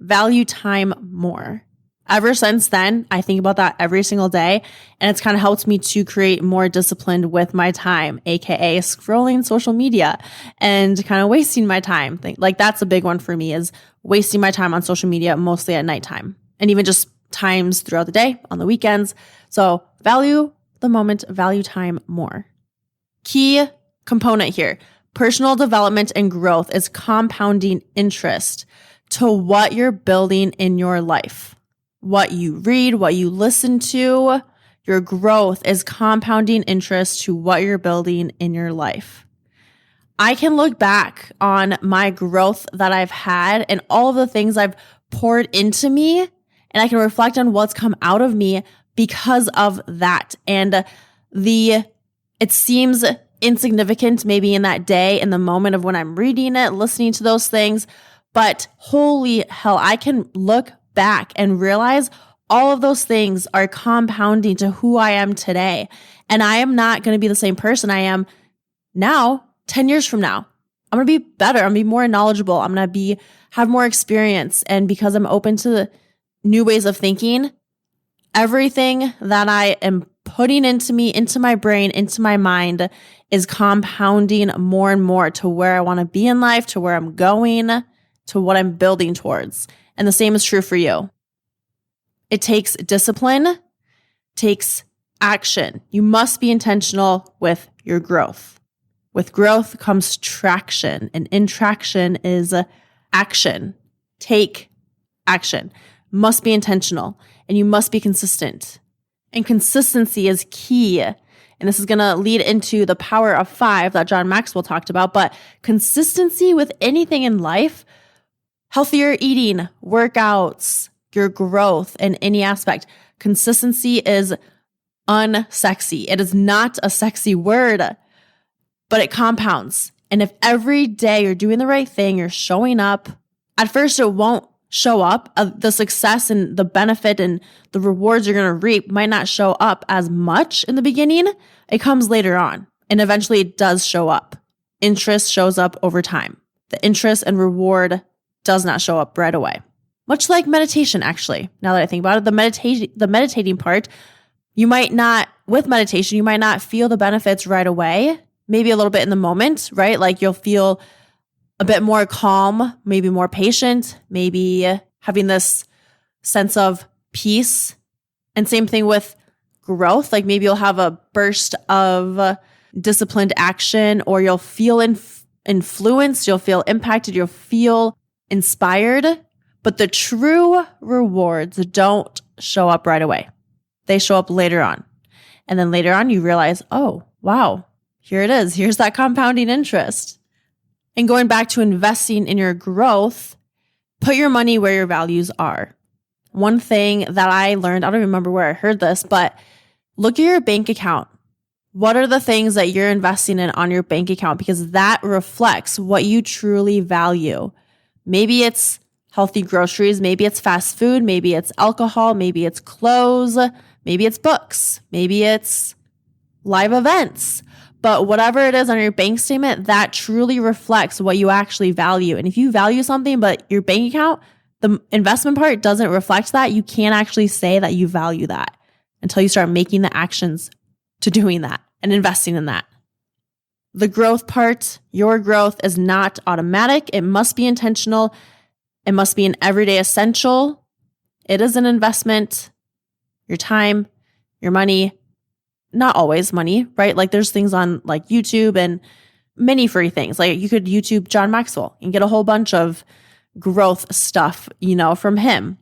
value time more. Ever since then, I think about that every single day, and it's kind of helped me to create more discipline with my time, aka scrolling social media and kind of wasting my time. Like that's a big one for me, is wasting my time on social media, mostly at nighttime and even just times throughout the day, on the weekends. So value the moment, value time more. Key component here, personal development and growth is compounding interest to what you're building in your life. What you read, what you listen to, your growth is compounding interest to what you're building in your life. I can look back on my growth that I've had and all of the things I've poured into me, and I can reflect on what's come out of me because of that. And it seems insignificant maybe in that day, in the moment of when I'm reading it, listening to those things, but holy hell, I can look back and realize all of those things are compounding to who I am today. And I am not going to be the same person I am now, 10 years from now. I'm going to be better. I'm going to be more knowledgeable. I'm going to have more experience. And because I'm open to the new ways of thinking, everything that I am putting into me, into my brain, into my mind is compounding more and more to where I want to be in life, to where I'm going, to what I'm building towards. And the same is true for you. It takes discipline, takes action. You must be intentional with your growth. With growth comes traction, and in traction is action. Take action. Must be intentional, and you must be consistent. And consistency is key. And this is going to lead into the power of 5 that John Maxwell talked about. But consistency with anything in life, healthier eating, workouts, your growth in any aspect. Consistency is unsexy. It is not a sexy word, but it compounds. And if every day you're doing the right thing, you're showing up, at first it won't show up. The success and the benefit and the rewards you're going to reap might not show up as much in the beginning. It comes later on, and eventually it does show up. Interest shows up over time. The interest and reward does not show up right away. Much like meditation, actually. Now that I think about it, the meditating part, with meditation, you might not feel the benefits right away, maybe a little bit in the moment, right? Like you'll feel a bit more calm, maybe more patient, maybe having this sense of peace. And same thing with growth. Like maybe you'll have a burst of disciplined action, or you'll feel influenced, you'll feel impacted, you'll feel inspired, but the true rewards don't show up right away. They show up later on. And then later on, you realize, oh, wow, here it is. Here's that compounding interest. And going back to investing in your growth, put your money where your values are. One thing that I learned, I don't remember where I heard this, but look at your bank account. What are the things that you're investing in on your bank account? Because that reflects what you truly value. Maybe it's healthy groceries, maybe it's fast food, maybe it's alcohol, maybe it's clothes, maybe it's books, maybe it's live events. But whatever it is on your bank statement, that truly reflects what you actually value. And if you value something, but your bank account, the investment part doesn't reflect that, you can't actually say that you value that until you start making the actions to doing that and investing in that. The growth part, your growth is not automatic. It must be intentional. It must be an everyday essential. It is an investment, your time, your money, not always money, right? Like there's things on like YouTube and many free things. Like you could YouTube John Maxwell and get a whole bunch of growth stuff, from him.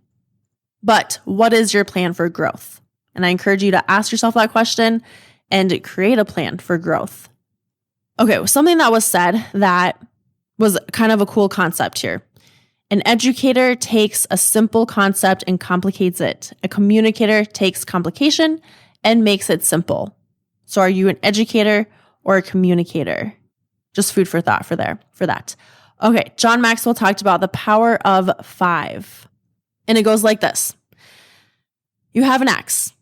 But what is your plan for growth? And I encourage you to ask yourself that question and create a plan for growth. Okay, something that was said that was kind of a cool concept here. An educator takes a simple concept and complicates it. A communicator takes complication and makes it simple. So are you an educator or a communicator? Just food for thought for that. Okay, John Maxwell talked about the power of 5. And it goes like this. You have an axe.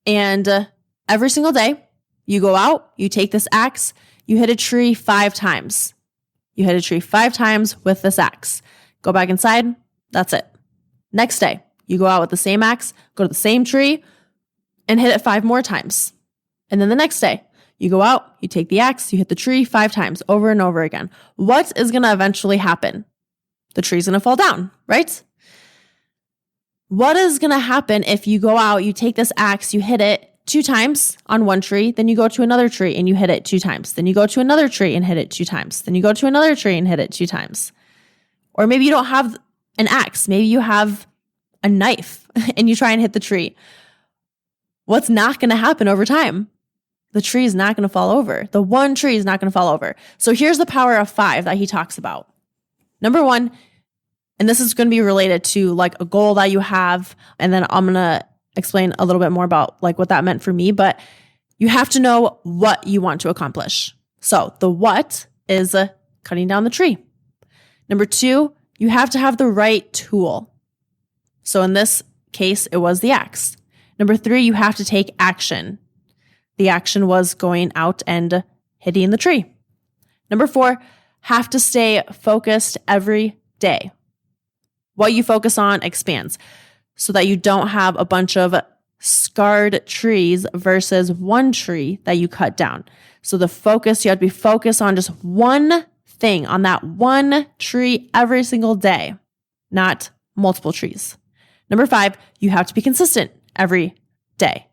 And every single day, you go out, you take this axe, you hit a tree 5 times. You hit a tree 5 times with this axe. Go back inside, that's it. Next day, you go out with the same axe, go to the same tree, and hit it 5 more times. And then the next day, you go out, you take the axe, you hit the tree 5 times over and over again. What is going to eventually happen? The tree's going to fall down, right? What is going to happen if you go out, you take this axe, you hit it 2 times on one tree, then you go to another tree and you hit it 2 times. Then you go to another tree and hit it 2 times. Then you go to another tree and hit it 2 times. Or maybe you don't have an axe. Maybe you have a knife and you try and hit the tree. What's not going to happen over time? The tree is not going to fall over. The one tree is not going to fall over. So here's the power of 5 that he talks about. Number 1, and this is going to be related to like a goal that you have. And then I'm going to explain a little bit more about like what that meant for me. But you have to know what you want to accomplish. So the what is cutting down the tree. Number 2, you have to have the right tool. So in this case, it was the axe. Number 3, you have to take action. The action was going out and hitting the tree. Number 4, have to stay focused every day. What you focus on expands so that you don't have a bunch of scarred trees versus one tree that you cut down. So the focus, you have to be focused on just one thing, on that one tree every single day, not multiple trees. Number 5, you have to be consistent every day.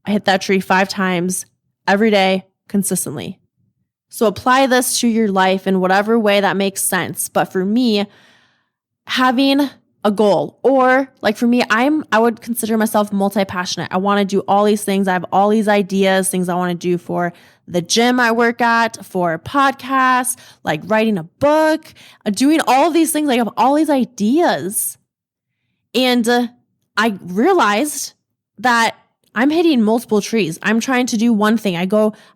I hit that tree 5 times every day consistently. So apply this to your life in whatever way that makes sense. But for me, having a goal, or like for me, I would consider myself multi-passionate. I want to do all these things. I have all these ideas, things I want to do for the gym I work at, for podcasts, like writing a book, doing all of these things. I have all these ideas. And I realized that I'm hitting multiple trees. I'm trying to do one thing. I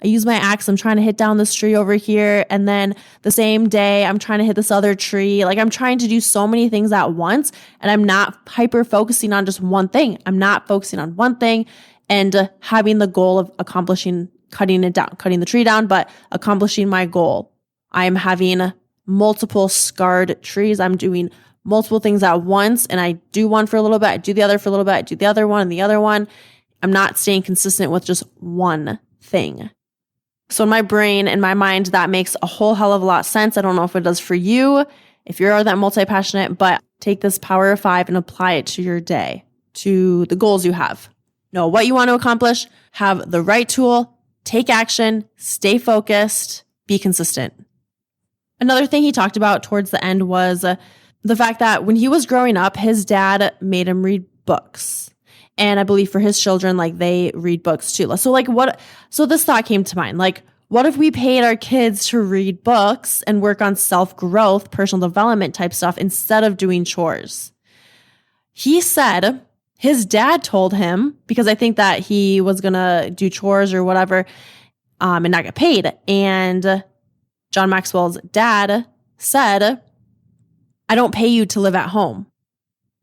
use my axe. I'm trying to hit down this tree over here. And then the same day, I'm trying to hit this other tree. Like I'm trying to do so many things at once. And I'm not hyper focusing on just one thing. I'm not focusing on one thing and having the goal of cutting the tree down, but accomplishing my goal. I'm having multiple scarred trees. I'm doing multiple things at once. And I do one for a little bit. I do the other for a little bit. I do the other one and the other one. I'm not staying consistent with just one thing. So in my brain, in my mind, that makes a whole hell of a lot of sense. I don't know if it does for you, if you're that multi-passionate, but take this power of 5 and apply it to your day, to the goals you have. Know what you want to accomplish, have the right tool, take action, stay focused, be consistent. Another thing he talked about towards the end was the fact that when he was growing up, his dad made him read books. And I believe for his children, like they read books too. So this thought came to mind, like, what if we paid our kids to read books and work on self-growth, personal development type stuff instead of doing chores? He said his dad told him, because I think that he was going to do chores or whatever and not get paid. And John Maxwell's dad said, I don't pay you to live at home.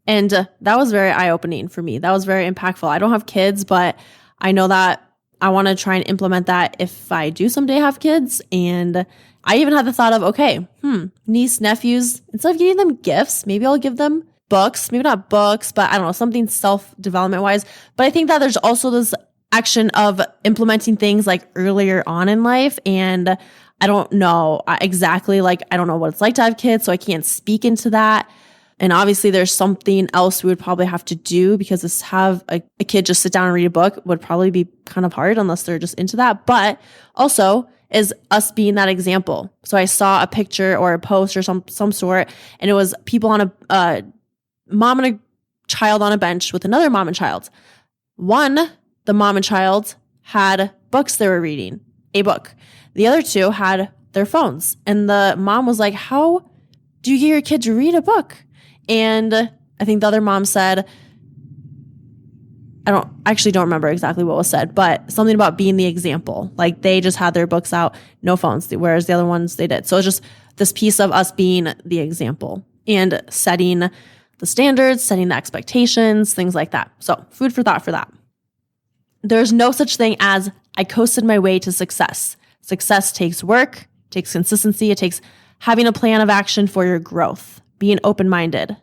And that was very eye-opening for me. That was very impactful. I don't have kids, but I know that I want to try and implement that if I do someday have kids. And I even had the thought of, okay, niece, nephews, instead of giving them gifts, maybe I'll give them books, maybe not books, but I don't know, something self-development wise. But I think that there's also this action of implementing things like earlier on in life. And I don't know exactly, I don't know what it's like to have kids, so I can't speak into that. And obviously there's something else we would probably have to do, because this have a kid just sit down and read a book would probably be kind of hard unless they're just into that. But also is us being that example. So I saw a picture or a post or some sort, and it was people on a mom and a child on a bench with another mom and child. The mom and child had books they were reading, a book. The other two had their phones. And the mom was like, how do you get your kid to read a book? And I think the other mom said, I actually don't remember exactly what was said, but something about being the example. Like they just had their books out, no phones, whereas the other ones they did. So it's just this piece of us being the example and setting the standards, setting the expectations, things like that. So food for thought for that. There's no such thing as I coasted my way to success. Success takes work, takes consistency, it takes having a plan of action for your growth, being open-minded.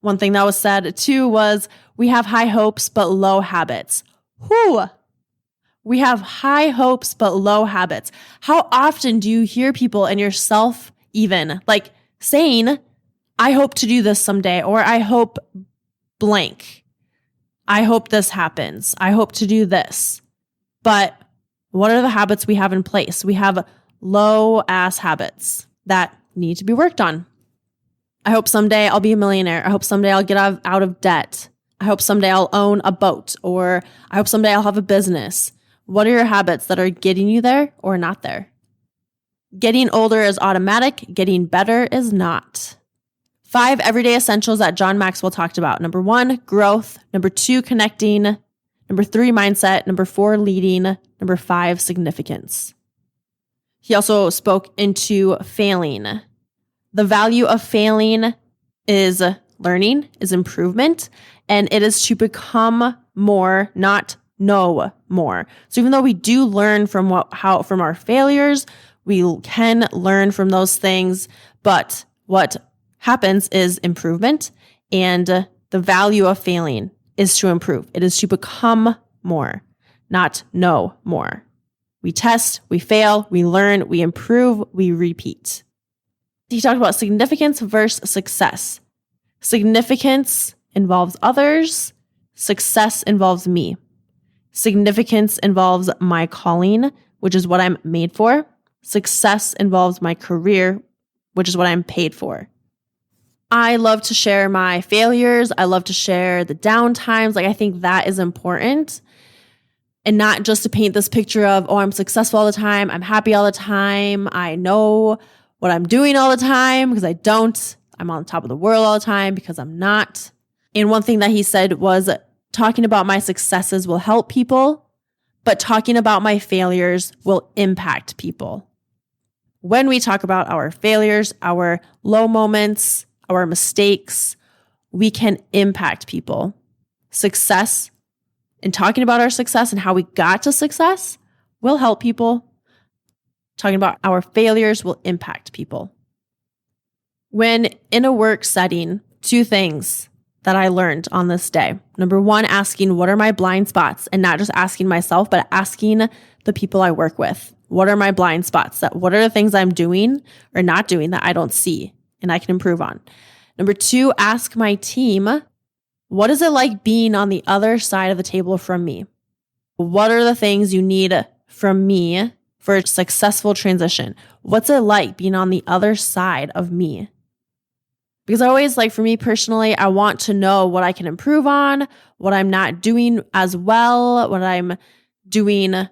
One thing that was said too was, we have high hopes but low habits. We have high hopes but low habits. How often do you hear people and yourself even like saying, I hope to do this someday, or I hope blank. I hope this happens. I hope to do this. But what are the habits we have in place? We have low ass habits that need to be worked on. I hope someday I'll be a millionaire. I hope someday I'll get out of debt. I hope someday I'll own a boat, or I hope someday I'll have a business. What are your habits that are getting you there or not there? Getting older is automatic. Getting better is not. 5 everyday essentials that John Maxwell talked about. Number 1, growth. Number 2, connecting. Number 3, mindset. Number 4, leading. Number 5, significance. He also spoke into failing. The value of failing is learning, is improvement, and it is to become more, not know more. So even though we do learn from from our failures, we can learn from those things, but what happens is improvement, and the value of failing is to improve. It is to become more, not know more. We test, we fail, we learn, we improve, we repeat. He talked about significance versus success. Significance involves others. Success involves me. Significance involves my calling, which is what I'm made for. Success involves my career, which is what I'm paid for. I love to share my failures. I love to share the downtimes. I think that is important. And not just to paint this picture of, oh, I'm successful all the time. I'm happy all the time. I know what I'm doing all the time, because I don't. I'm on top of the world all the time, because I'm not. And one thing that he said was, talking about my successes will help people, but talking about my failures will impact people. When we talk about our failures, our low moments, our mistakes, we can impact people. Success, and talking about our success and how we got to success will help people. Talking about our failures will impact people. When in a work setting, 2 things that I learned on this day. Number 1, asking what are my blind spots, and not just asking myself, but asking the people I work with. What are my blind spots? What are the things I'm doing or not doing that I don't see and I can improve on? Number 2, ask my team, what is it like being on the other side of the table from me? What are the things you need from me for a successful transition? What's it like being on the other side of me? Because I always, like for me personally, I want to know what I can improve on, what I'm not doing as well, what I'm doing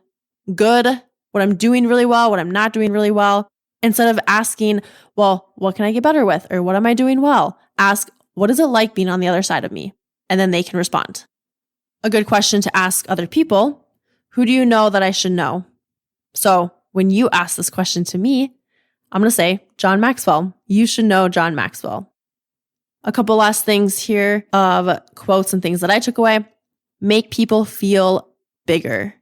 good, what I'm doing really well, what I'm not doing really well. Instead of asking, well, what can I get better with? Or what am I doing well? Ask, what is it like being on the other side of me? And then they can respond. A good question to ask other people, who do you know that I should know? So when you ask this question to me, I'm going to say, John Maxwell. You should know John Maxwell. A couple last things here of quotes and things that I took away. Make people feel bigger.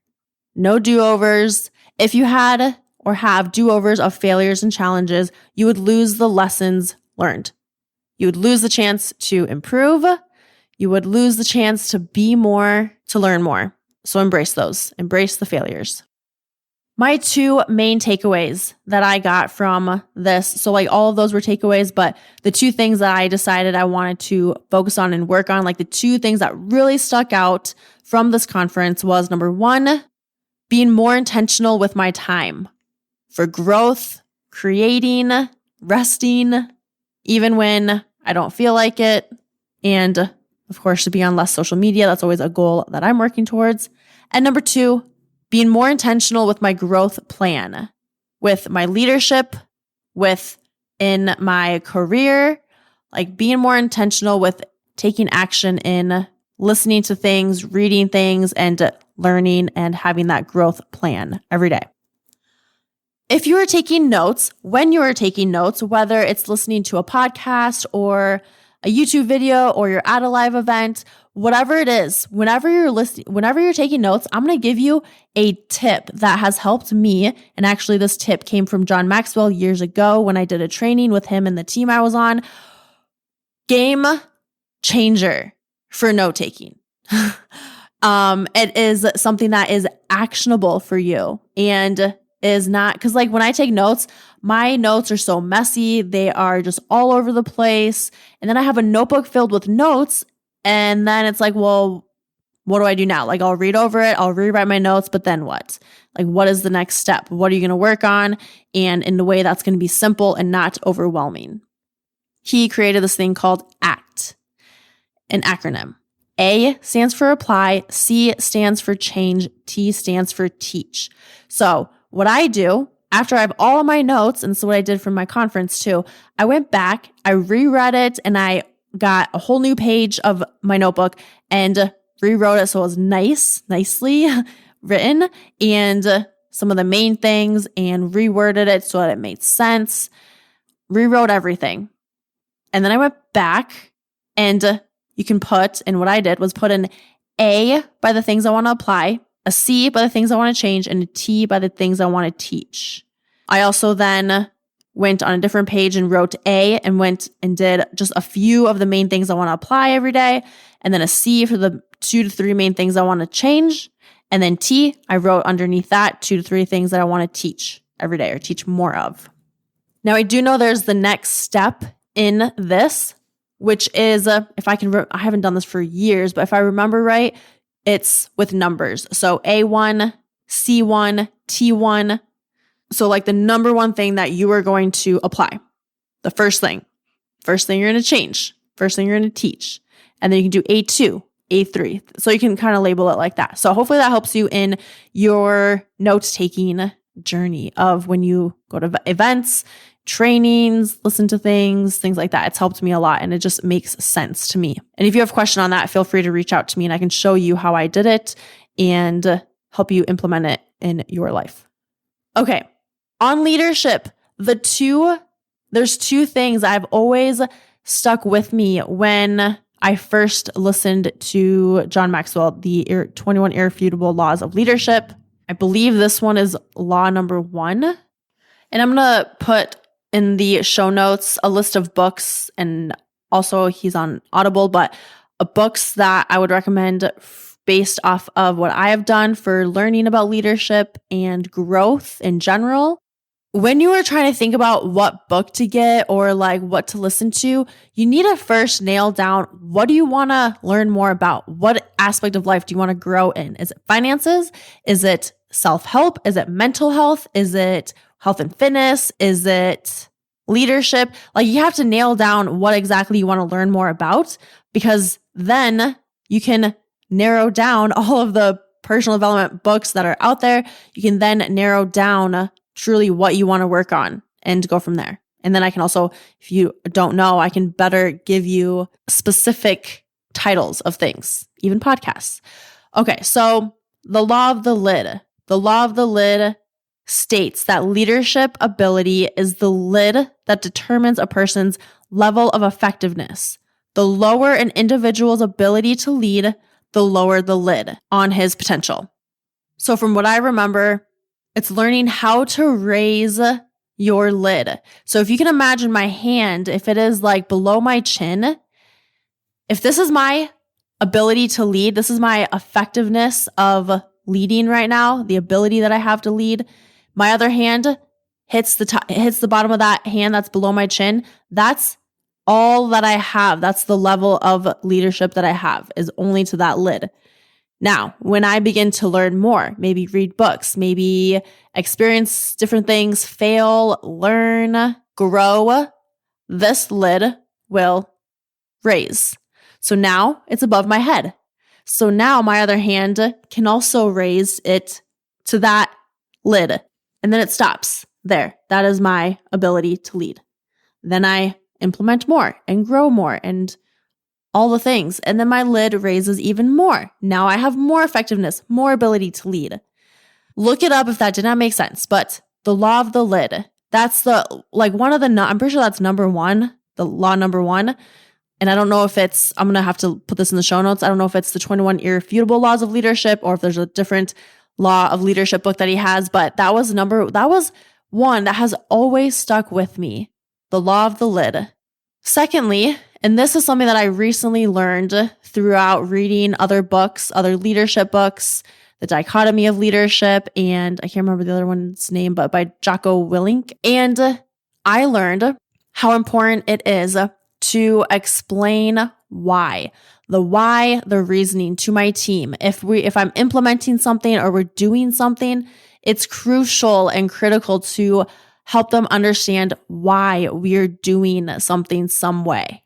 No do-overs. If you had or have do-overs of failures and challenges, you would lose the lessons learned. You would lose the chance to improve. You would lose the chance to be more, to learn more. So embrace those. Embrace the failures. My two main takeaways that I got from this, so like all of those were takeaways, but the two things that I decided I wanted to focus on and work on, like the two things that really stuck out from this conference was number one, being more intentional with my time for growth, creating, resting, even when I don't feel like it. And of course, to be on less social media. That's always a goal that I'm working towards. And number two, being more intentional with my growth plan, with my leadership, in my career, like being more intentional with taking action in listening to things, reading things, and learning and having that growth plan every day. If you are taking notes, when you are taking notes, whether it's listening to a podcast or a YouTube video or you're at a live event, whatever it is, whenever you're taking notes, I'm going to give you a tip that has helped me. And actually this tip came from John Maxwell years ago when I did a training with him and the team I was on. Game changer for note taking. It is something that is actionable for you and is not, because like when I take notes, my notes are so messy. They are just all over the place. And then I have a notebook filled with notes. And then it's like, well, what do I do now? Like I'll read over it. I'll rewrite my notes, but then what? Like, what is the next step? What are you going to work on? And in a way that's going to be simple and not overwhelming. He created this thing called ACT, an acronym. A stands for apply, C stands for change, T stands for teach. So what I do after I have all of my notes, and this is what I did from my conference too, I went back, I reread it, and I got a whole new page of my notebook and rewrote it so it was nicely written, and some of the main things, and reworded it so that it made sense, rewrote everything. And then I went back and you can put, and what I did was put an A by the things I want to apply, a C by the things I want to change, and a T by the things I want to teach. I also then went on a different page and wrote A and went and did just a few of the main things I want to apply every day, and then a C for the 2 to 3 main things I want to change, and then T, I wrote underneath that 2 to 3 things that I want to teach every day or teach more of. Now, I do know there's the next step in this, which is, if I can, I haven't done this for years, but if I remember right, it's with numbers. So A1, C1, T1. So like the number one thing that you are going to apply, the first thing you're going to change, first thing you're going to teach. And then you can do A2, A3. So you can kind of label it like that. So hopefully that helps you in your note-taking journey of when you go to events, trainings, listen to things like that. It's helped me a lot and it just makes sense to me. And if you have a question on that, feel free to reach out to me and I can show you how I did it and help you implement it in your life. Okay. On leadership, there's two things I've always stuck with me when I first listened to John Maxwell, the 21 Irrefutable Laws of Leadership. I believe this one is law number 1. And I'm going to put in the show notes a list of books, and also he's on Audible, but books that I would recommend based off of what I have done for learning about leadership and growth in general. When you are trying to think about what book to get or like what to listen to, you need to first nail down, what do you want to learn more about? What aspect of life do you want to grow in? Is it finances? Is it self-help? Is it mental health? Is it health and fitness? Is it leadership? Like you have to nail down what exactly you want to learn more about, because then you can narrow down all of the personal development books that are out there. You can then narrow down truly what you want to work on and go from there. And then I can also, if you don't know, I can better give you specific titles of things, even podcasts. Okay, so the law of the lid. The law of the lid states that leadership ability is the lid that determines a person's level of effectiveness. The lower an individual's ability to lead, the lower the lid on his potential. So from what I remember, it's learning how to raise your lid. So if you can imagine my hand, if it is like below my chin, if this is my ability to lead, this is my effectiveness of leading right now, the ability that I have to lead, My other hand hits the bottom of that hand that's below my chin. That's all that I have. That's the level of leadership that I have, is only to that lid. Now, when I begin to learn more, maybe read books, maybe experience different things, fail, learn, grow, this lid will raise. So now it's above my head. So now my other hand can also raise it to that lid. And then it stops there. That is my ability to lead. Then I implement more and grow more and all the things. And then my lid raises even more. Now I have more effectiveness, more ability to lead. Look it up if that did not make sense. But the law of the lid, that's I'm pretty sure that's number one, the law number one. And I don't know if I'm going to have to put this in the show notes. I don't know if it's the 21 Irrefutable Laws of Leadership or if there's a different law of leadership book that he has. But that was one that has always stuck with me. The law of the lid. Secondly, and this is something that I recently learned throughout reading other books, other leadership books, The Dichotomy of Leadership, and I can't remember the other one's name, but by Jocko Willink. And I learned how important it is to explain why, the reasoning to my team. If I'm implementing something or we're doing something, it's crucial and critical to help them understand why we're doing something some way.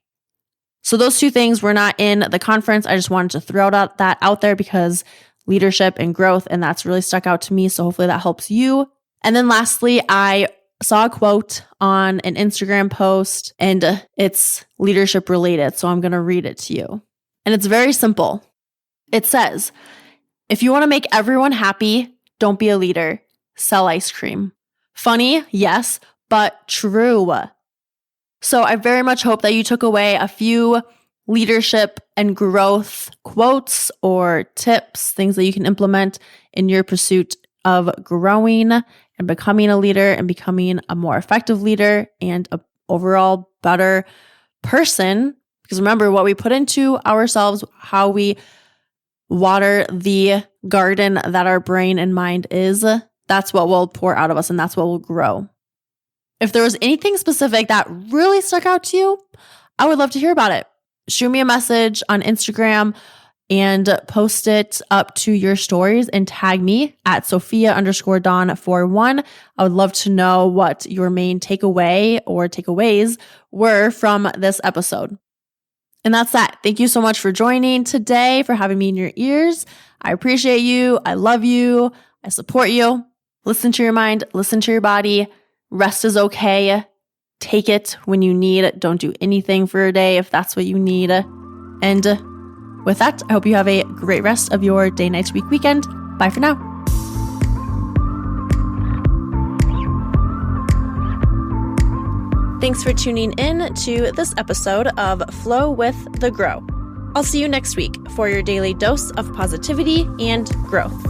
So those two things were not in the conference. I just wanted to throw that out there because leadership and growth, and that's really stuck out to me. So hopefully that helps you. And then lastly, I saw a quote on an Instagram post and it's leadership related. So I'm going to read it to you. And it's very simple. It says, if you want to make everyone happy, don't be a leader, sell ice cream. Funny, yes, but true. So I very much hope that you took away a few leadership and growth quotes or tips, things that you can implement in your pursuit of growing and becoming a leader and becoming a more effective leader and an overall better person. Because remember, what we put into ourselves, how we water the garden that our brain and mind is, that's what will pour out of us and that's what will grow. If there was anything specific that really stuck out to you, I would love to hear about it. Shoot me a message on Instagram and post it up to your stories and tag me at Sophia_Dawn41. I would love to know what your main takeaway or takeaways were from this episode. And that's that. Thank you so much for joining today, for having me in your ears. I appreciate you. I love you. I support you. Listen to your mind. Listen to your body. Rest is okay. Take it when you need it. Don't do anything for a day if that's what you need. And with that, I hope you have a great rest of your day, night, week, weekend. Bye for now. Thanks for tuning in to this episode of Flow with the Grow. I'll see you next week for your daily dose of positivity and growth.